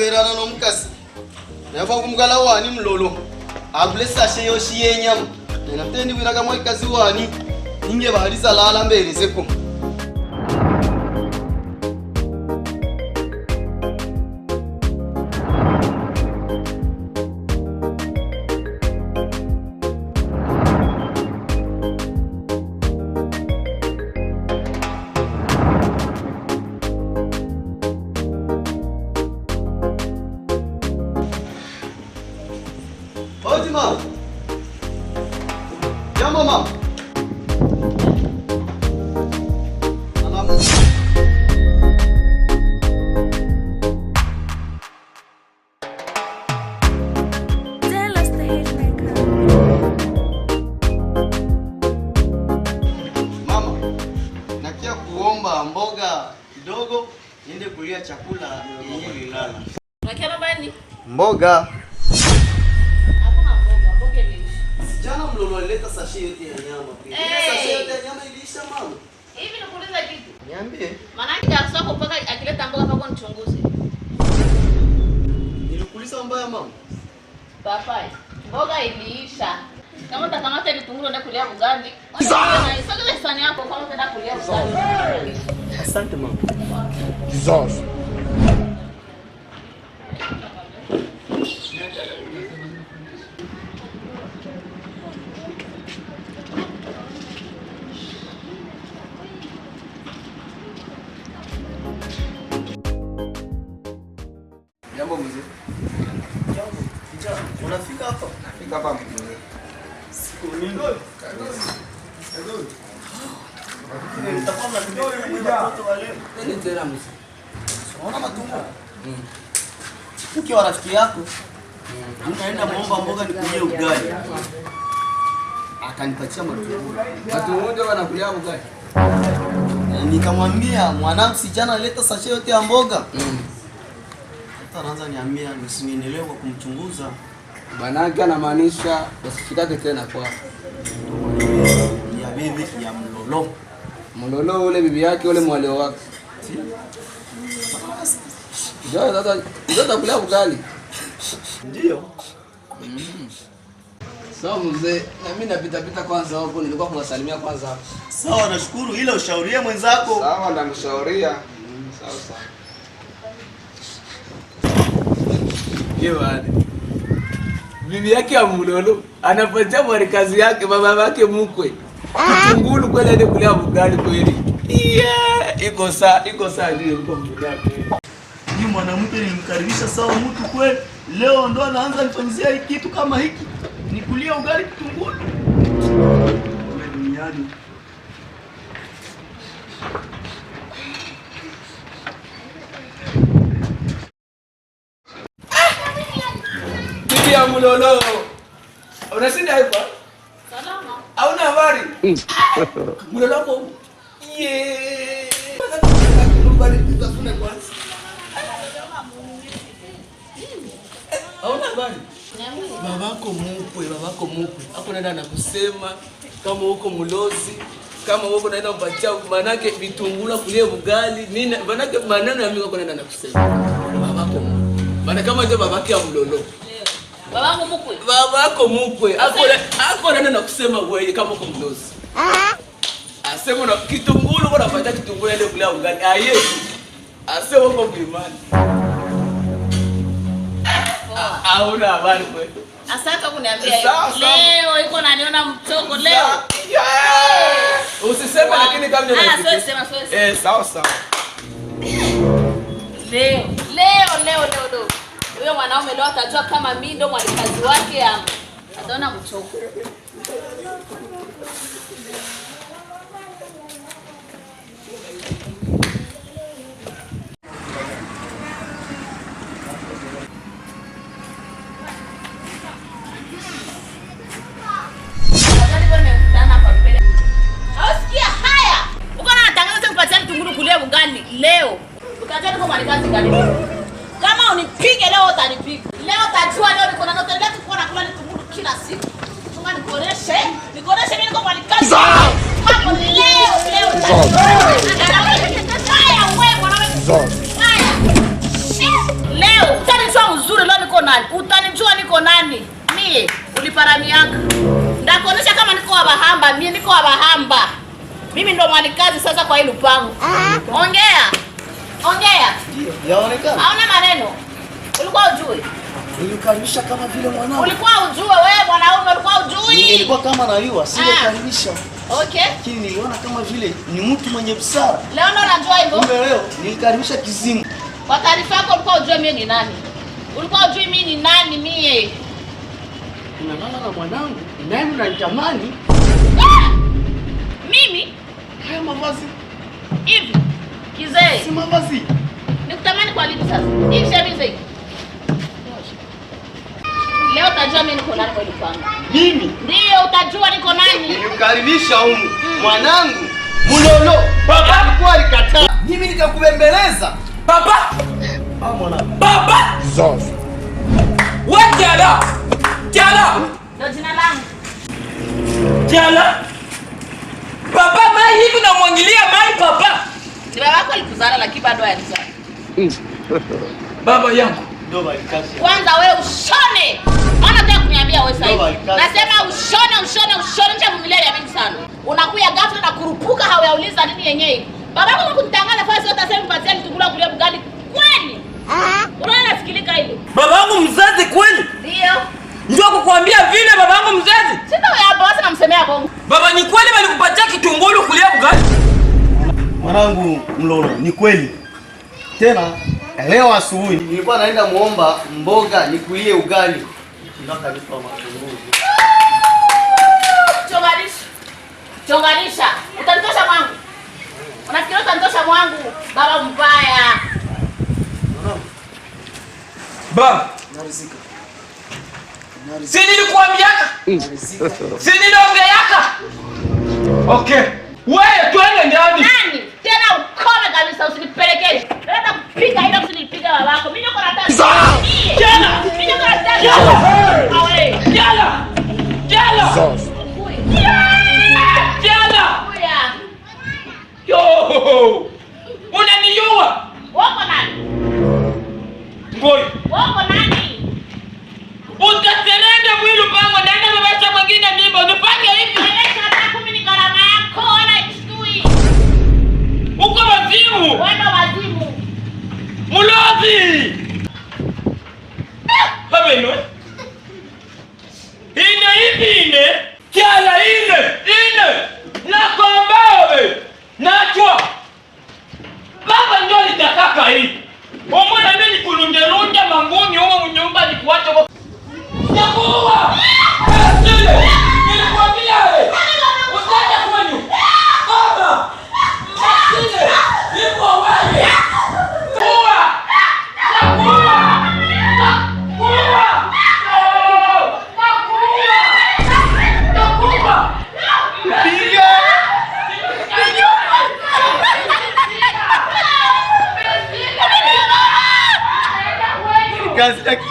kureberana nomukasi. Yava kumgala wani mlolo. Abulesa sheyo shiyenyama. Nena tendi wiraga mwikazi wani. Inge bahaliza lala mbele seko. Mama. Ya mama. Mama, nakia kuomba mboga kidogo niende kulia chakula yenyewe lilala. Nakia babani? Mboga. Jana mlolo alileta sachet yote ya nyama. Ile sachet yote ya nyama iliisha mama. Hivi nakuuliza kitu. Niambie. Maana yake soko mpaka akileta mboga pako nichunguze. Nilikuuliza mbaya mama. Papai, mboga iliisha. Kama utakamata vitunguu ndio kulia ugali. Sogeza sahani yako kama unataka kulia ugali. Asante mama. Jesus. Jambo mzee. Jambo. Kijana, unafika hapa? Nafika hapa mzee. Siku nyingi. Kabisa. Ndio. Nitakuwa na watoto wale. Nini tena mzee? Unaona matumbo? Ukiwa rafiki yako, unaenda muomba mboga nikulie ugali. Akanipatia matumbo. Watu wote wanakulia ugali. Nikamwambia mwanangu sijana leta sachet yote ya mboga. Anaanza niambia nisinielewe kwa kumchunguza. Manake anamaanisha usifikake tena kwa ya bibi ya mlolo. Mlolo ule bibi yake ule mwaleo wake. Ndio atakula ugali. Ndio. Sawa mzee, na mimi napita kwanza hapo nilikuwa kuwasalimia kwanza hapo. Sawa nashukuru ile ushaurie mwenzako. Sawa ndamshauria. Sawa. Yewani. Bibi yake ya mlolo anapatia mwarikazi yake baba yake mkwe. Kitungulu kweli ende kulia ugali kweli. Iko saa ndio uko mjini. Ni mwanamke nimkaribisha sawa mtu kweli. Leo ndo anaanza nifanyizia kitu kama hiki. Nikulia ugali kitungulu. Duniani. Bibi ya mlolo. Unashinda hapa? Salama. Hauna habari? Mlolo hapo. Hauna habari? Babako mkwe. Hapo naenda nakusema kama uko mlozi, kama uko naenda kupatia manake vitungula kulie ugali, nini manake maneno ya mimi uko naenda nakusema. Babako mkwe. Maana kama ndio babake ya mlolo. Babako mkwe. Hapo naenda nakusema wewe kama uko mlozi. Asema na kitungulu bora fanya kitungulu ile kulia ugali. Aye. Asema uko mlimani. Hauna habari kweli. Asante kuniambia leo iko naniona mtoko leo. Usiseme lakini kama ndio. Sawa. Leo. Huyo mwanaume leo atajua kama mimi ndo mwalikazi wake ama. Ataona mtoko. Leo ukaja niko mwalikazi gani? Kama unipige leo utanipiga. Leo utajua leo niko na ndoto leo tuko na kula nitunguru kila siku. Tunga nikoreshe mimi niko mwalikazi. Hapo leo. Haya wewe mwanangu. Leo niko Abahamba. Mimi ndo mwanikazi sasa kwa hii lupango. Ongea. Ongea. Yaonekana. Hauna maneno. Ulikuwa ujui? Nilikaribisha kama vile mwanangu. Ulikuwa ujue wewe mwanaume, ulikuwa ujui? Nilikuwa kama naliwa, singekaribisha. Okay. Lakini niliona kama vile ni mtu mwenye busara. Leo ndo unajua hivyo? Kumbe leo nilikaribisha kizimu. Kwa taarifa yako ulikuwa ujue mimi ni nani? Ulikuwa ujui mimi ni nani mie? Unalala na mwanangu, nani unanitamani? Mimi? Haya mavazi. Hivi. Kizee. Si mavazi. Nikutamani kwa lipi sasa? Hii shemize hii. Leo utajua mimi niko nani kwa lupango. Mimi? Ndio utajua niko nani. Nilimkaribisha humu mwanangu Mulolo. Baba alikuwa alikataa. Mimi nikakubembeleza. Papa! Mwanangu. Papa! Zozi. Wewe Jala! Jala! Ndio jina langu. Jala! Papa mai hivi unamwangilia mai papa. Ni baba yako alikuzala lakini bado hajazaa. Baba yangu. Ndio balikazi. Kwanza wewe ushone. Maana nataka kuniambia wewe sasa hivi. Nasema ushone mchavumilia ya mingi sana. Unakuja ghafla na kurupuka hawauliza nini yenyewe. Baba yako kunitangaza fasi yote asema mpatia mtungula kulia bugali. Kweli? Unaona nasikilika hilo. Baba yangu mzazi kweli? Ndio. Ndio kukuambia vile baba yangu mzazi. Sina wewe hapa basi namsemea bongo. Baba ni kweli walikupatia kitungulu kulia bugali? Mwanangu Mlolo, ni kweli. Tena leo asubuhi nilikuwa naenda muomba mboga nikulie ugali. Ndakalipa matungulu. Chonganisha. Utanitosha mwangu. Unafikiri utanitosha mwangu? Baba mbaya. Baba. Narizika. Si nilikuambiaka? Si niliongeaka? Okay. Wewe twende ndani. Nani? Tena ukome kabisa usinipelekeshe. Naenda kupiga hilo usinipiga babako. Mimi niko nataka. Jala! Mimi niko nataka. Awe. Jala! Jala! Jala! Kuya. Yo! Unanijua? Wako nani? Boy. Wako nani? Utaserenda mwili pango naenda babasha mwingine mimba. Unifanye hivi. Eleza hata kumi ni gharama yako wala ishtui. Uko wazimu. Wewe wazimu. Mulozi. Habeno. Ine. Jala ine. Nakombawe. Nachwa. Baba ndio litakaka hii. Omwana mimi nikulundelunde manguni huko mnyumba nikuache huko. Nakuua. Asile. Nilikwambia wewe. Usije kwenu. Baba. Asile. Niko wewe. Kuua. Nakuua. Kazi yake